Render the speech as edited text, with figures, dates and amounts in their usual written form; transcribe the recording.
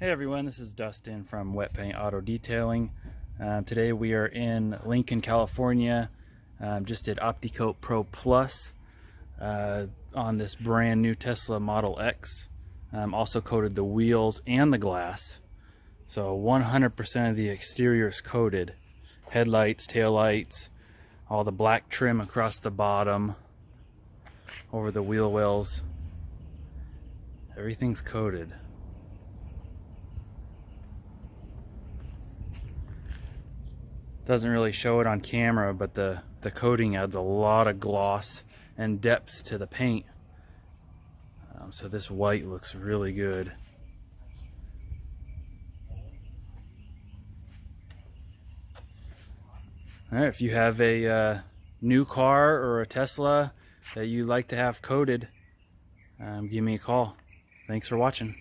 Hey everyone, this is Dustin from Wet Paint Auto Detailing. Today we are in Lincoln, California. Just did Opti Coat Pro Plus on this brand new Tesla Model X. Also coated the wheels and the glass. So 100% of the exterior is coated. Headlights, taillights, all the black trim across the bottom, over the wheel wells. Everything's coated. Doesn't really show it on camera, but the coating adds a lot of gloss and depth to the paint. So this white looks really good. All right, if you have a new car or a Tesla that you like to have coated, give me a call. Thanks for watching.